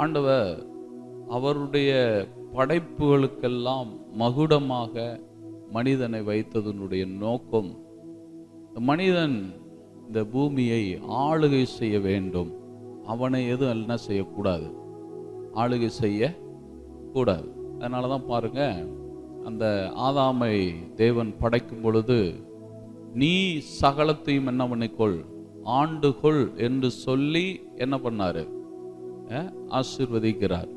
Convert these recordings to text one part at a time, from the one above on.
ஆண்டவர் அவருடைய படைப்புகளுக்கெல்லாம் மகுடமாக மனிதனை வைத்ததனுடைய நோக்கம், மனிதன் இந்த பூமியை ஆளுகை செய்ய வேண்டும். அவனை எதுவும் என்ன செய்யக்கூடாது, ஆளுகை செய்ய கூடாது. அதனால தான் பாருங்க, அந்த ஆதாமை தேவன் படைக்கும் பொழுது, நீ சகலத்தையும் என்ன பண்ணிக்கொள், ஆண்டுகொள் என்று சொல்லி என்ன பண்ணாரு, ஆசீர்வதிக்கிறார்.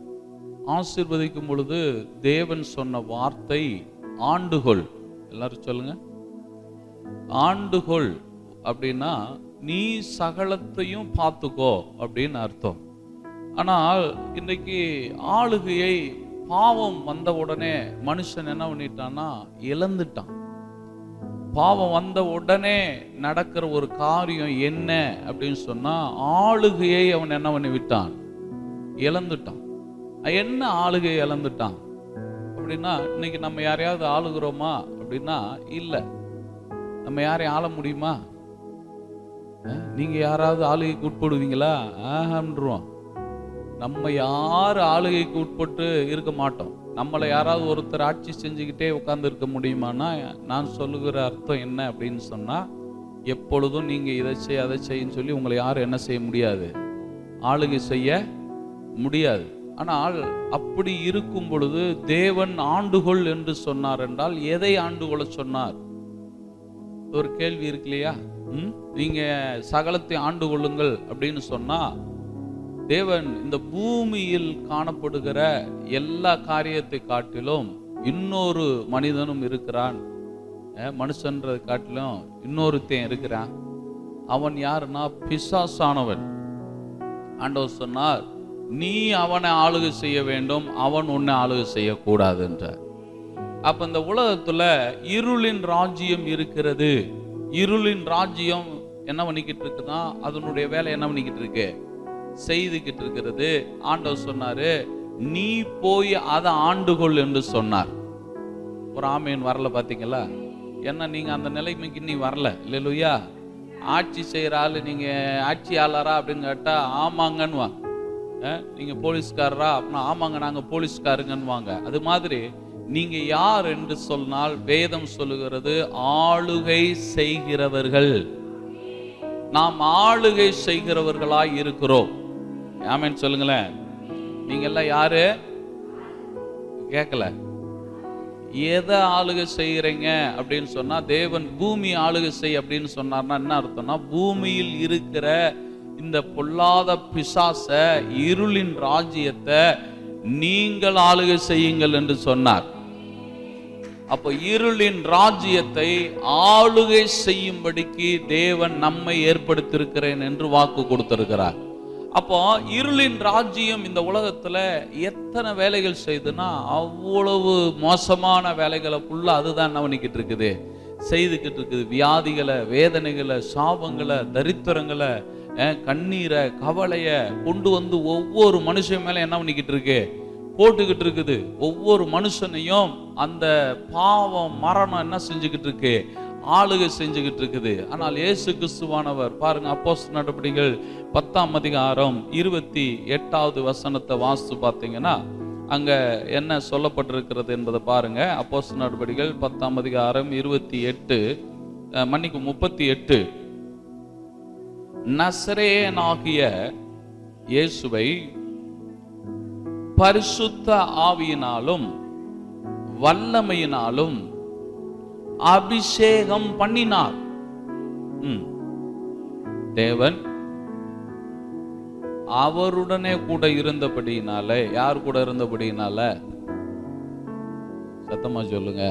ஆசீர்வதிக்கும் பொழுது தேவன் சொன்ன வார்த்தை ஆண்டுகொள். எல்லாரும் சொல்லுங்க, ஆண்டுகொள் அப்படின்னா நீ சகலத்தையும் பார்த்துக்கோ அப்படின்னு அர்த்தம். ஆனால் இன்றைக்கு ஆளுகையை பாவம் வந்த உடனே மனுஷன் என்ன பண்ணிட்டான்னா இழந்துட்டான். பாவம் வந்த உடனே நடக்கிற ஒரு காரியம் என்ன அப்படின்னு சொன்னா, ஆளுகையை அவன் என்ன பண்ணி விட்டான், இழந்துட்டான். என்ன ஆளுகையை இழந்துட்டான் அப்படின்னா, இன்னைக்கு நம்ம யாரையாவது ஆளுகிறோமா அப்படின்னா இல்லை. நம்ம யாரையும் ஆள முடியுமா? நீங்க யாராவது ஆளுகைக்கு உட்படுவீங்களா? ஆஹன்றோம். நம்ம யார் ஆளுகைக்கு உட்பட்டு இருக்க மாட்டோம். நம்மளை யாராவது ஒருத்தர் ஆட்சி செஞ்சுக்கிட்டே உட்கார்ந்து இருக்க முடியுமானா, நான் சொல்லுகிற அர்த்தம் என்ன அப்படின்னு சொன்னா, எப்பொழுதும் நீங்க இதை செய் அதை செய்யன்னு சொல்லி உங்களை யாரும் என்ன செய்ய முடியாது, ஆளுகை செய்ய முடியாது. ஆனால் அப்படி இருக்கும் பொழுது தேவன் ஆண்டுகொள் என்று சொன்னார் என்றால் எதை ஆண்டுகொள்ள சொன்னார்? ஒரு கேள்வி இருக்கு இல்லையா? நீங்க சகலத்தை ஆண்டு கொள்ளுங்கள் அப்படின்னு சொன்னா, தேவன் இந்த பூமியில் காணப்படுகிற எல்லா காரியத்தை காட்டிலும் இன்னொரு மனிதனும் இருக்கிறான். மனுஷன்றதை காட்டிலும் இன்னொருத்தன் இருக்கிறான். அவன் யாருன்னா பிசாசானவன். ஆண்டவர் சொன்னார், நீ அவனை ஆளுகை செய்ய வேண்டும், அவன் உன்னை ஆளுகை செய்யக்கூடாது என்றார். அப்ப இந்த உலகத்துல இருளின் ராஜ்யம் இருக்கிறது. இருளின் ராஜ்யம் என்ன பண்ணிக்கிட்டு இருக்குன்னா, அதனுடைய வேலை என்ன பண்ணிக்கிட்டு இருக்கு, செய்துக்கிட்டு இருக்கிறது. ஆண்டவர் சொன்னாரு, நீ போய் அதை ஆண்டுகொள் என்று சொன்னார். ஒரு ஆமேன் வரல பாத்தீங்களா? என்ன நீங்க அந்த நிலைமைக்கு நீ வரல இல்லையா? ஆட்சி செய்யற ஆளு நீங்க ஆட்சியாளரா அப்படின்னு கேட்டா ஆமாங்கன்னு வாங்க. நீங்க போலீஸ்காரரா அப்படின்னா ஆமாங்க நாங்க போலீஸ்காரங்கன்னு வாங்க. அது மாதிரி நீங்க யார் என்று சொன்னால் வேதம் சொல்லுகிறது, ஆளுகை செய்கிறவர்கள். நாம் ஆளுகை செய்கிறவர்களாய் இருக்கிறோம். ஆமென் சொல்லுங்களேன். நீங்க எல்லாம் யாரு கேட்கல? எதை ஆளுகை செய்கிறீங்க அப்படின்னு சொன்னா, தேவன் பூமி ஆளுகை செய் அப்படின்னு சொன்னார்னா என்ன அர்த்தம்னா, பூமியில் இருக்கிற இந்த பொல்லாத பிசாச, இருளின் ராஜ்யத்தை நீங்கள் ஆளுகை செய்யுங்கள் என்று சொன்னார். அப்போ இருளின் ராஜ்யத்தை ஆளுகை செய்யும்படிக்கு தேவன் நம்மை ஏற்படுத்தியிருக்கிறேன் என்று வாக்கு கொடுத்திருக்கிறார். அப்போ இருளின் ராஜ்யம் இந்த உலகத்துல எத்தனை வேலைகள் செய்துன்னா, அவ்வளவு மோசமான வேலைகளை ஃபுல்லா அதுதான் என்ன பண்ணிக்கிட்டு இருக்குது, செய்துக்கிட்டு இருக்குது. வியாதிகளை, வேதனைகளை, சாபங்களை, தரித்திரங்களை, கண்ணீரை, கவலைய கொண்டு வந்து ஒவ்வொரு மனுஷன் மேல என்ன பண்ணிக்கிட்டு இருக்கு, போட்டுக்கிட்டு இருக்குது. ஒவ்வொரு மனுஷனையும் அந்த பாவம், மரணம் என்ன செஞ்சுக்கிட்டு இருக்கு, ஆளுகை செஞ்சுக்கிட்டு இருக்குது. ஆனால் இயேசு கிறிஸ்துவானவர் பாருங்க, அப்போஸ்தலர் நடபடிகள் 10ஆம் அதிகாரம் 28வது வசனத்தை வாசித்து பார்த்தீங்கன்னா, அங்க என்ன சொல்லப்பட்டிருக்கிறது என்பதை பாருங்க. அப்போஸ்தலர் நடபடிகள் 10ஆம் அதிகாரம் 38 நசரேயனாகிய இயேசுவை பரிசுத்த ஆவியினாலும் வல்லமையினாலும் அபிஷேகம் பண்ணினார். தேவன் அவருடனே கூட இருந்தபடியினால, யார் கூட இருந்தபடியினால, சத்தமா சொல்லுங்க,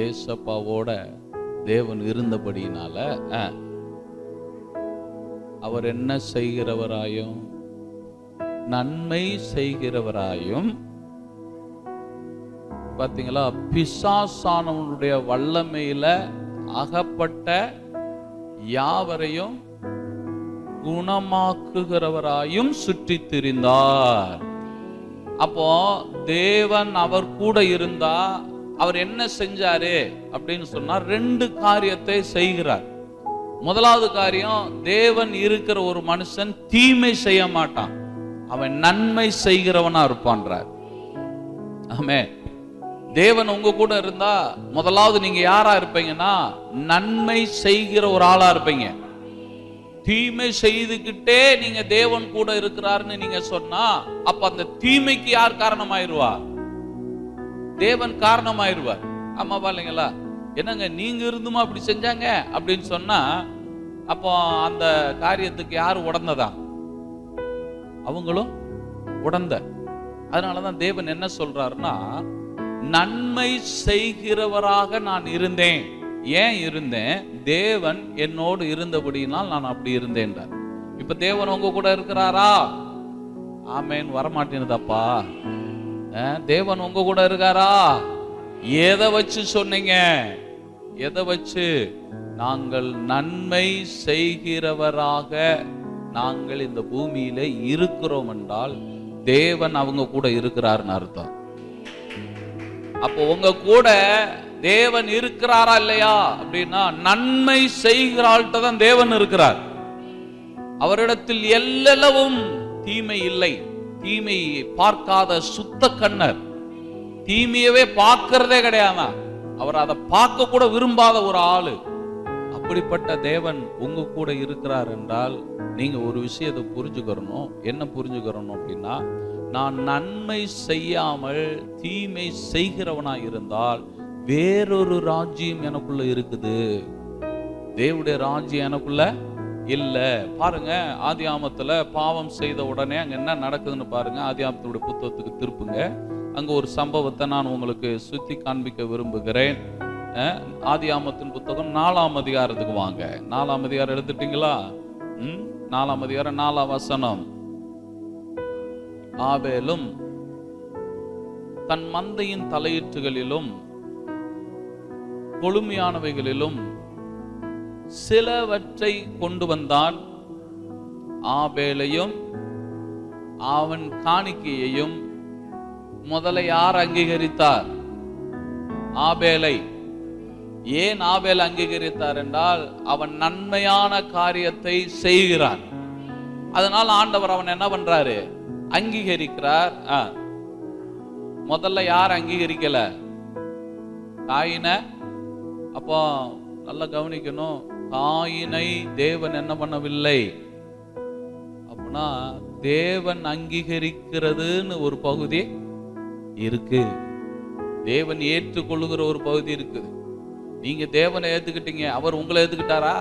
ஏசப்பாவோட தேவன் இருந்தபடியினால அவர் என்ன செய்கிறவராயும் நன்மை செய்கிறவராயும், பாத்தீங்களா, பிசாசானவனுடைய வல்லமையில அகப்பட்ட யாவரையும் குணமாக்குகிறவராயும் சுற்றி திரிந்தார். அப்போ தேவன் அவர் கூட இருந்தா அவர் என்ன செஞ்சாரு அப்படின்னு சொன்னா, ரெண்டு காரியத்தை செய்கிறார். முதலாவது காரியம், தேவன் இருக்கிற ஒரு மனுஷன் தீமை செய்ய மாட்டான், அவன் நன்மை செய்கிறவனா இருப்பான்றார். ஆமே. தேவன் உங்க கூட இருந்தா முதலாவது நீங்க யாரா இருப்பீங்கன்னா நன்மை செய்கிற ஒரு ஆளா இருப்பீங்க. தீமை செய்துகிட்டே நீங்க தேவன் கூட இருக்கிறாருன்னு நீங்க சொன்னா அப்ப அந்த தீமைக்கு யார் காரணமாயிருவா? தேவன் காரணமாயிருவார். ஆமாவா இல்லைங்களா? என்னங்க நீங்க இருந்துமா அப்படி செஞ்சாங்க அப்படின்னு சொன்னா அப்போ அந்த காரியத்துக்கு யாரு உடந்ததா? அவங்களும் உடந்த. அதனாலதான் தேவன் என்ன சொல்றாருன்னா, நன்மை செய்கிறவராக நான் இருந்தேன். ஏன் இருந்தேன்? தேவன் என்னோடு இருந்தபடியினால் நான் அப்படி இருந்தேன். இப்ப தேவன் உங்க கூட இருக்கிறாரா? ஆமேன். வரமாட்டேனுதப்பா. தேவன் உங்க கூட இருக்காரா? எதை வச்சு சொன்னீங்க? எதை வச்சு? நாங்கள் நன்மை செய்கிறவராக நாங்கள் இந்த பூமியில இருக்கிறோம் என்றால் தேவன் அவங்க கூட இருக்கிறார்னு அர்த்தம். அப்போ உங்க கூட தேவன் இருக்கிறாரா இல்லையா அப்படின்னா, நன்மை செய்கிறாள்கிட்ட தான் தேவன் இருக்கிறார். அவரிடத்தில் எல்லளவும் தீமை இல்லை. தீமை பார்க்காத சுத்த கண்ணர், தீமையவே பார்க்கிறதே கிடையாது. அவர் அதை பார்க்க கூட விரும்பாத ஒரு ஆளு. அப்படிப்பட்ட தேவன் உங்க கூட இருக்கிறார் என்றால் நீங்க ஒரு விஷயத்தை புரிஞ்சுக்கிறணும். என்ன புரிஞ்சுக்கிறணும் அப்படின்னா, நான் நன்மை செய்யாமல் தீமை செய்கிறவனா இருந்தால் வேறொரு ராஜ்யம் எனக்குள்ள இருக்குது, தேவனுடைய ராஜ்யம் எனக்குள்ள இல்ல. பாருங்க, ஆதியாமத்துல பாவம் செய்த உடனே அங்க என்ன நடக்குதுன்னு பாருங்க. ஆதியாமத்துடைய புத்தகத்துக்கு திருப்புங்க. அங்க ஒரு சம்பவத்தை நான் உங்களுக்கு சுத்தி காண்பிக்க விரும்புகிறேன். ஆதியாமத்தின் புத்தகம் 4ஆம் அதிகாரத்துக்கு வாங்க. 4ஆம் அதிகாரம் எடுத்துட்டீங்களா? 4ஆம் அதிகாரம் 4ஆம் வசனம். ஆபேலும் தன் மந்தையின் தலையீற்றுகளிலும் கொழுமையானவைகளிலும் சிலவற்றை கொண்டு வந்தான். ஆபேலையும் அவன் காணிக்கையையும் முதல்ல யார் அங்கீகரித்தார்? ஆபேலை. ஏன் ஆபேல் அங்கீகரித்தார் என்றால் அவன் நன்மையான காரியத்தை செய்கிறான். அதனால் ஆண்டவர் அவன் என்ன பண்றாரு? அங்கீகரிக்கிறார். முதல்ல யார் அங்கீகரிக்கல? காயின. அப்போ நல்லா கவனிக்கணும், காயினை தேவன் என்ன பண்ணவில்லை. அப்படின்னா தேவன் அங்கீகரிக்கிறதுன்னு ஒரு பகுதி இருக்கு, தேவன் ஏற்றுக்கொள்ளுகிற ஒரு பகுதி இருக்குது. நீங்க தேவனை ஏத்துக்கிட்டீங்க, அவர் உங்களை ஏத்துக்கிட்டாரா?